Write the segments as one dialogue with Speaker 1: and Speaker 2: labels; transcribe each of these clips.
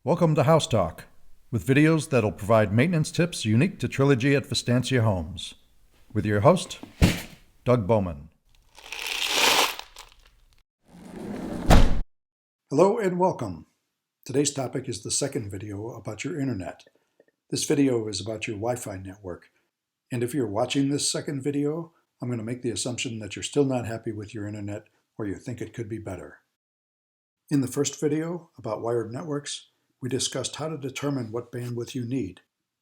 Speaker 1: Welcome to House Talk, with videos that'll provide maintenance tips unique to Trilogy at Vistancia Homes. With your host, Doug Bowman. Hello and welcome. Today's topic is the second video about your internet. This video is about your Wi-Fi network. And if you're watching this second video, I'm going to make the assumption that you're still not happy with your internet or you think it could be better. In the first video about wired networks, we discussed how to determine what bandwidth you need,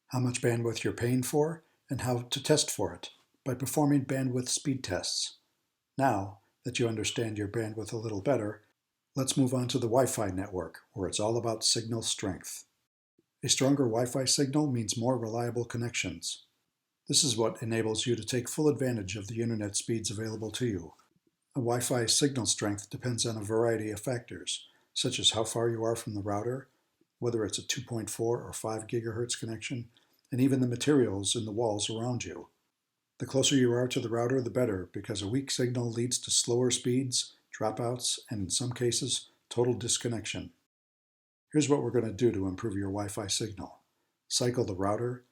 Speaker 1: how much bandwidth you're paying for, and how to test for it by performing bandwidth speed tests. Now that you understand your bandwidth a little better, let's move on to the Wi-Fi network, where it's all about signal strength. A stronger Wi-Fi signal means more reliable connections. This is what enables you to take full advantage of the internet speeds available to you. A Wi-Fi signal strength depends on a variety of factors, such as how far you are from the router, whether it's a 2.4 or 5 gigahertz connection, and even the materials in the walls around you. The closer you are to the router, the better, because a weak signal leads to slower speeds, dropouts, and in some cases, total disconnection. Here's what we're going to do to improve your Wi-Fi signal. Cycle the router,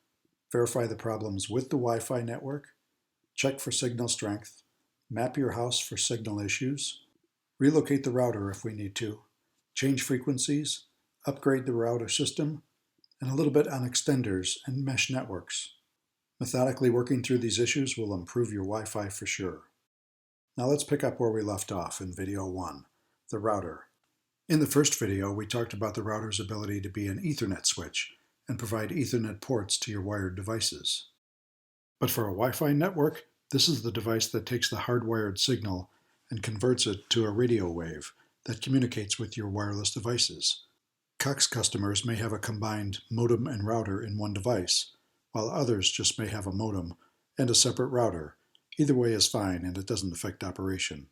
Speaker 1: verify the problems with the Wi-Fi network, check for signal strength, map your house for signal issues, relocate the router if we need to, change frequencies, upgrade the router system, and a little bit on extenders and mesh networks. Methodically working through these issues will improve your Wi-Fi for sure. Now let's pick up where we left off in video 1, the router. In the first video, we talked about the router's ability to be an Ethernet switch and provide Ethernet ports to your wired devices. But for a Wi-Fi network, this is the device that takes the hardwired signal and converts it to a radio wave that communicates with your wireless devices. Cox customers may have a combined modem and router in one device, while others just may have a modem and a separate router. Either way is fine and it doesn't affect operation.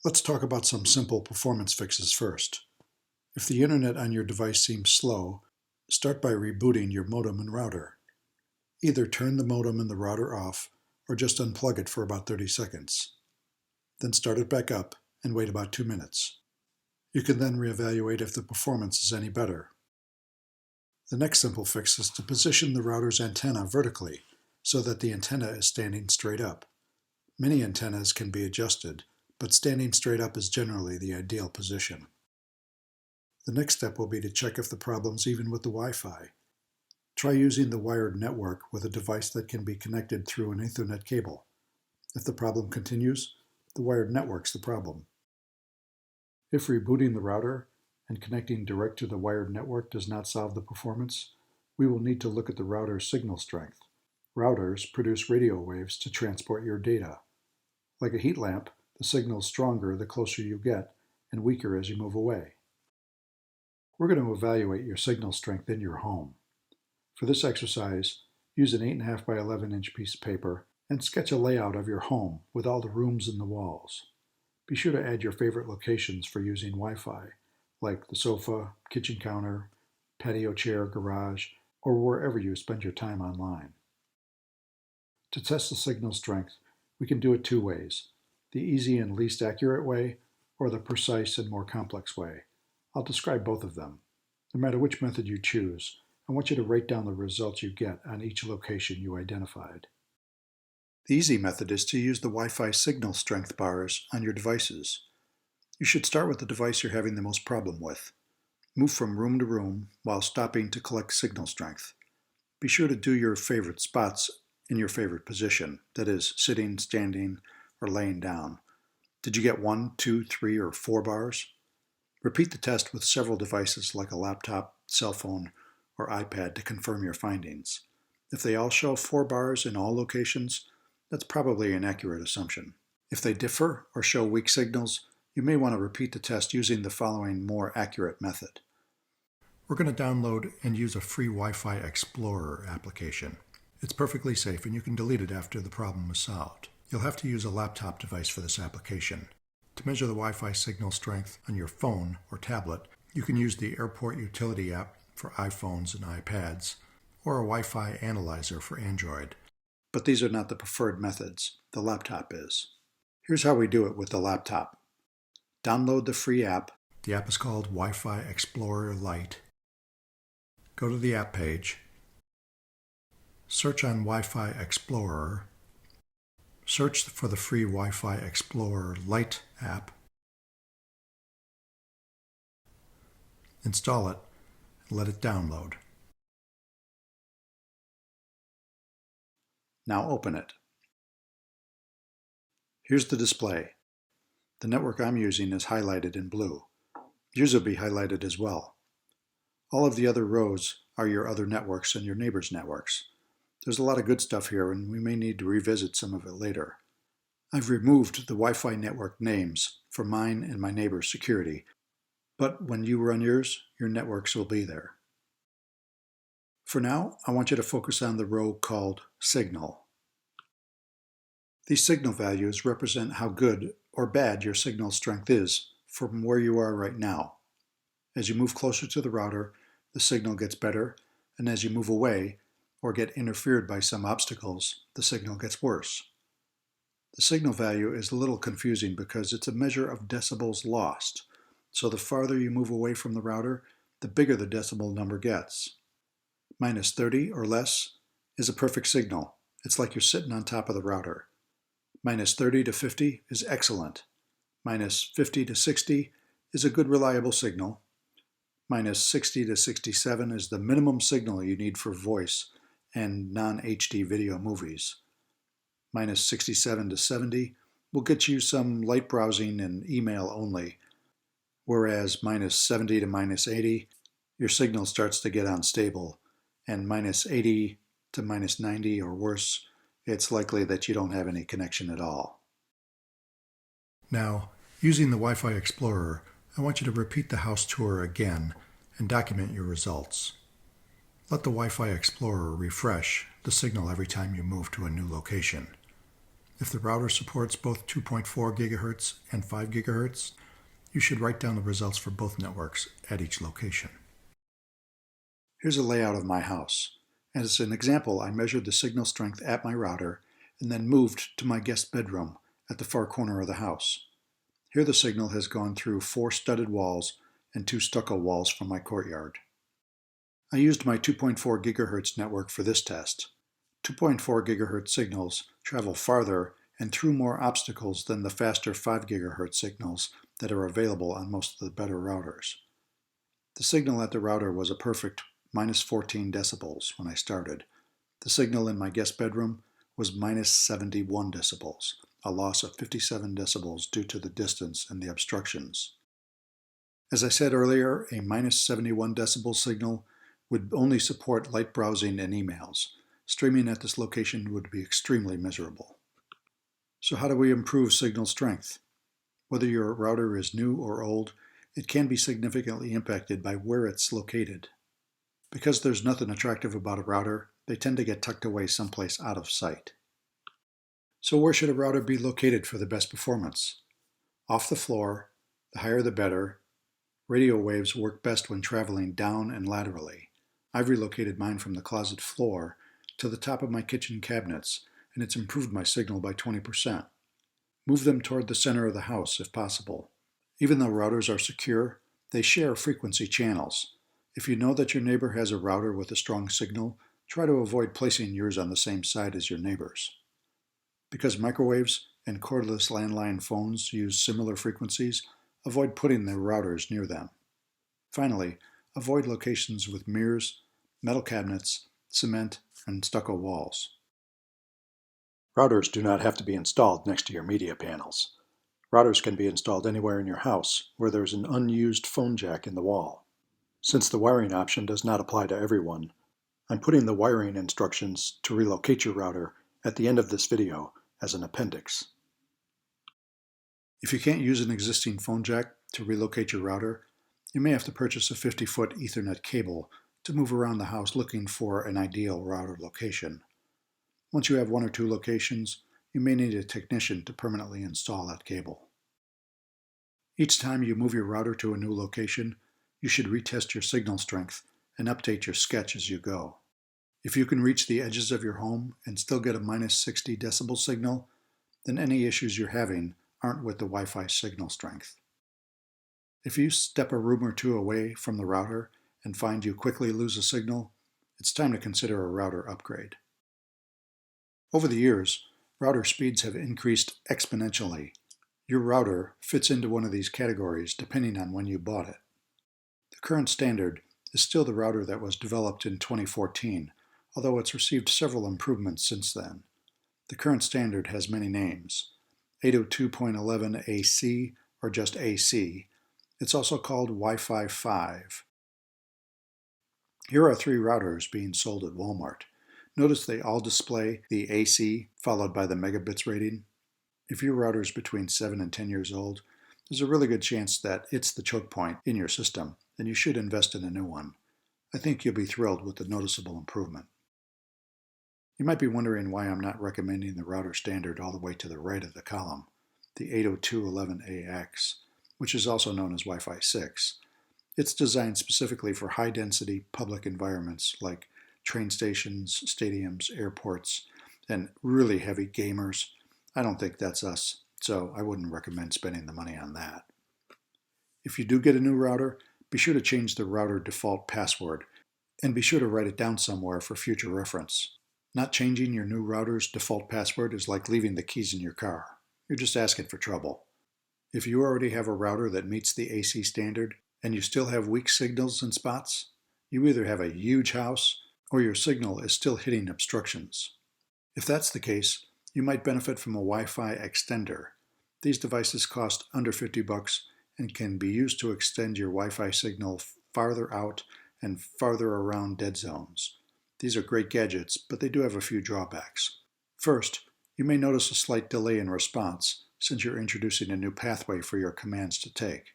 Speaker 1: Let's talk about some simple performance fixes first. If the internet on your device seems slow, start by rebooting your modem and router. Either turn the modem and the router off or just unplug it for about 30 seconds. Then start it back up and wait about 2 minutes. You can then reevaluate if the performance is any better. The next simple fix is to position the router's antenna vertically so that the antenna is standing straight up. Many antennas can be adjusted, but standing straight up is generally the ideal position. The next step will be to check if the problem's even with the Wi-Fi. Try using the wired network with a device that can be connected through an Ethernet cable. If the problem continues, the wired network's the problem. If rebooting the router and connecting direct to the wired network does not solve the performance, we will need to look at the router's signal strength. Routers produce radio waves to transport your data. Like a heat lamp, the signal is stronger the closer you get and weaker as you move away. We're going to evaluate your signal strength in your home. For this exercise, use an 8.5 by 11 inch piece of paper and sketch a layout of your home with all the rooms and the walls. Be sure to add your favorite locations for using Wi-Fi, like the sofa, kitchen counter, patio chair, garage, or wherever you spend your time online. To test the signal strength, we can do it two ways, the easy and least accurate way, or the precise and more complex way. I'll describe both of them. No matter which method you choose, I want you to write down the results you get on each location you identified. The easy method is to use the Wi-Fi signal strength bars on your devices. You should start with the device you're having the most problem with. Move from room to room while stopping to collect signal strength. Be sure to do your favorite spots in your favorite position, that is, sitting, standing, or laying down. Did you get 1, 2, 3, or 4 bars? Repeat the test with several devices like a laptop, cell phone, or iPad to confirm your findings. If they all show 4 bars in all locations, that's probably an accurate assumption. If they differ or show weak signals, you may want to repeat the test using the following more accurate method. We're going to download and use a free Wi-Fi Explorer application. It's perfectly safe and you can delete it after the problem is solved. You'll have to use a laptop device for this application. To measure the Wi-Fi signal strength on your phone or tablet, you can use the Airport Utility app for iPhones and iPads, or a Wi-Fi analyzer for Android. But these are not the preferred methods. The laptop is. Here's how we do it with the laptop. Download the free app. The app is called Wi-Fi Explorer Lite, Go to the app page, search on Wi-Fi Explorer, search for the free Wi-Fi Explorer Lite app, install it, and let it download. Now open it. Here's the display. The network I'm using is highlighted in blue. Yours will be highlighted as well. All of the other rows are your other networks and your neighbors' networks. There's a lot of good stuff here, and we may need to revisit some of it later. I've removed the Wi-Fi network names for mine and my neighbor's security, but when you run yours, your networks will be there. For now, I want you to focus on the row called Signal. These signal values represent how good or bad your signal strength is from where you are right now. As you move closer to the router, the signal gets better, and as you move away or get interfered by some obstacles, the signal gets worse. The signal value is a little confusing because it's a measure of decibels lost, so the farther you move away from the router, the bigger the decibel number gets. Minus 30 or less is a perfect signal. It's like you're sitting on top of the router. Minus 30 to 50 is excellent. Minus 50 to 60 is a good reliable signal. Minus 60 to 67 is the minimum signal you need for voice and non-HD video movies. Minus 67 to 70 will get you some light browsing and email only, whereas minus 70 to minus 80, your signal starts to get unstable, and minus 80 to minus 90 or worse, it's likely that you don't have any connection at all. Now, using the Wi-Fi Explorer, I want you to repeat the house tour again and document your results. Let the Wi-Fi Explorer refresh the signal every time you move to a new location. If the router supports both 2.4 GHz and 5 GHz, you should write down the results for both networks at each location. Here's a layout of my house. As an example, I measured the signal strength at my router and then moved to my guest bedroom at the far corner of the house. Here the signal has gone through 4 studded walls and 2 stucco walls from my courtyard. I used my 2.4 GHz network for this test. 2.4 GHz signals travel farther and through more obstacles than the faster 5 GHz signals that are available on most of the better routers. The signal at the router was a perfect minus 14 decibels when I started. The signal in my guest bedroom was minus 71 decibels, a loss of 57 decibels due to the distance and the obstructions. As I said earlier, a minus 71 decibel signal would only support light browsing and emails. Streaming at this location would be extremely miserable. So how do we improve signal strength? Whether your router is new or old, it can be significantly impacted by where it's located. Because there's nothing attractive about a router, they tend to get tucked away someplace out of sight. So where should a router be located for the best performance? Off the floor, the higher the better. Radio waves work best when traveling down and laterally. I've relocated mine from the closet floor to the top of my kitchen cabinets, and it's improved my signal by 20%. Move them toward the center of the house if possible. Even though routers are secure, they share frequency channels. If you know that your neighbor has a router with a strong signal, try to avoid placing yours on the same side as your neighbor's. Because microwaves and cordless landline phones use similar frequencies, avoid putting their routers near them. Finally, avoid locations with mirrors, metal cabinets, cement, and stucco walls. Routers do not have to be installed next to your media panels. Routers can be installed anywhere in your house where there is an unused phone jack in the wall. Since the wiring option does not apply to everyone, I'm putting the wiring instructions to relocate your router at the end of this video as an appendix. If you can't use an existing phone jack to relocate your router, you may have to purchase a 50-foot Ethernet cable to move around the house looking for an ideal router location. Once you have 1 or 2 locations, you may need a technician to permanently install that cable. Each time you move your router to a new location, you should retest your signal strength and update your sketch as you go. If you can reach the edges of your home and still get a minus 60 decibel signal, then any issues you're having aren't with the Wi-Fi signal strength. If you step a room or 2 away from the router and find you quickly lose a signal, it's time to consider a router upgrade. Over the years, router speeds have increased exponentially. Your router fits into one of these categories depending on when you bought it. The current standard is still the router that was developed in 2014, although it's received several improvements since then. The current standard has many names: 802.11ac or just AC. It's also called Wi-Fi 5. Here are 3 routers being sold at Walmart. Notice they all display the AC followed by the megabits rating. If your router is between 7 and 10 years old, there's a really good chance that it's the choke point in your system, and you should invest in a new one. I think you'll be thrilled with the noticeable improvement. You might be wondering why I'm not recommending the router standard all the way to the right of the column, the 802.11ax, which is also known as Wi-Fi 6. It's designed specifically for high-density public environments like train stations, stadiums, airports, and really heavy gamers. I don't think that's us, so I wouldn't recommend spending the money on that. If you do get a new router, be sure to change the router default password, and be sure to write it down somewhere for future reference. Not changing your new router's default password is like leaving the keys in your car. You're just asking for trouble. If you already have a router that meets the AC standard and you still have weak signals in spots, you either have a huge house or your signal is still hitting obstructions. If that's the case, you might benefit from a Wi-Fi extender. These devices cost under $50 and can be used to extend your Wi-Fi signal farther out and farther around dead zones. These are great gadgets, but they do have a few drawbacks. First, you may notice a slight delay in response since you're introducing a new pathway for your commands to take.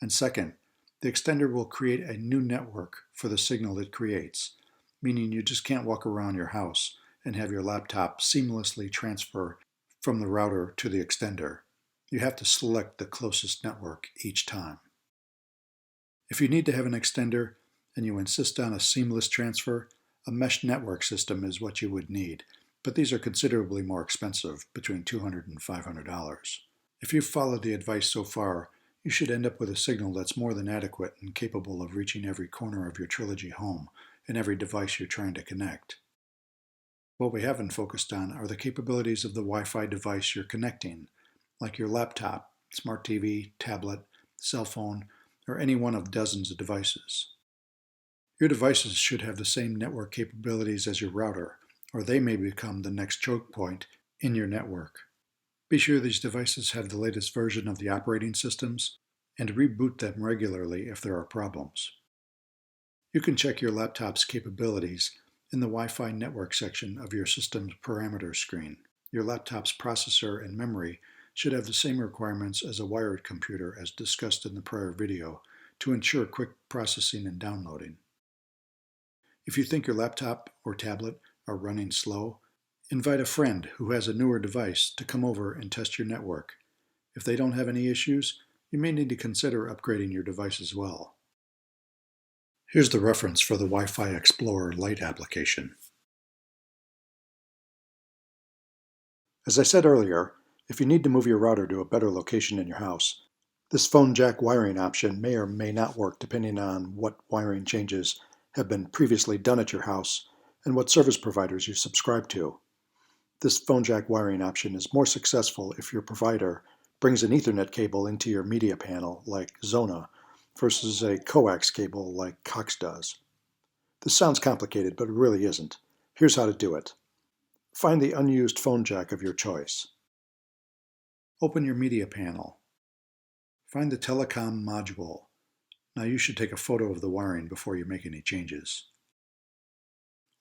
Speaker 1: And second, the extender will create a new network for the signal it creates, meaning you just can't walk around your house and have your laptop seamlessly transfer from the router to the extender. You have to select the closest network each time. If you need to have an extender and you insist on a seamless transfer, a mesh network system is what you would need, but these are considerably more expensive, between $200 and $500. If you've followed the advice so far, you should end up with a signal that's more than adequate and capable of reaching every corner of your Trilogy home and every device you're trying to connect. What we haven't focused on are the capabilities of the Wi-Fi device you're connecting, like your laptop, smart TV, tablet, cell phone, or any one of dozens of devices. Your devices should have the same network capabilities as your router, or they may become the next choke point in your network. Be sure these devices have the latest version of the operating systems, and reboot them regularly if there are problems. You can check your laptop's capabilities in the Wi-Fi network section of your system's parameters screen. Your laptop's processor and memory should have the same requirements as a wired computer as discussed in the prior video to ensure quick processing and downloading. If you think your laptop or tablet are running slow, invite a friend who has a newer device to come over and test your network. If they don't have any issues, you may need to consider upgrading your device as well. Here's the reference for the Wi-Fi Explorer Lite application. As I said earlier, if you need to move your router to a better location in your house, this phone jack wiring option may or may not work depending on what wiring changes have been previously done at your house and what service providers you subscribe to. This phone jack wiring option is more successful if your provider brings an Ethernet cable into your media panel like Zona versus a coax cable like Cox does. This sounds complicated, but it really isn't. Here's how to do it. Find the unused phone jack of your choice. Open your media panel. Find the telecom module. Now you should take a photo of the wiring before you make any changes.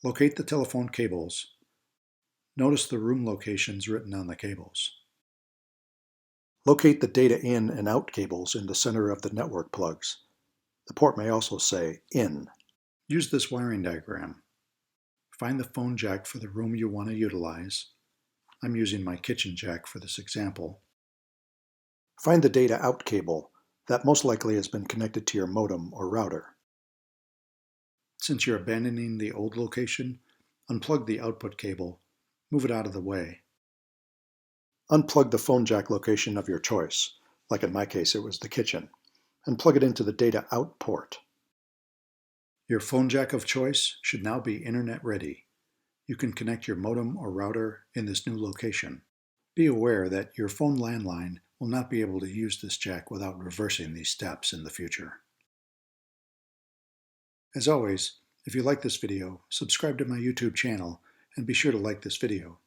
Speaker 1: Locate the telephone cables. Notice the room locations written on the cables. Locate the data in and out cables in the center of the network plugs. The port may also say in. Use this wiring diagram. Find the phone jack for the room you want to utilize. I'm using my kitchen jack for this example. Find the data out cable. That most likely has been connected to your modem or router. Since you're abandoning the old location, unplug the output cable, move it out of the way. Unplug the phone jack location of your choice, like in my case it was the kitchen, and plug it into the data out port. Your phone jack of choice should now be internet ready. You can connect your modem or router in this new location. Be aware that your phone landline will not be able to use this jack without reversing these steps in the future. As always, if you like this video, subscribe to my YouTube channel and be sure to like this video.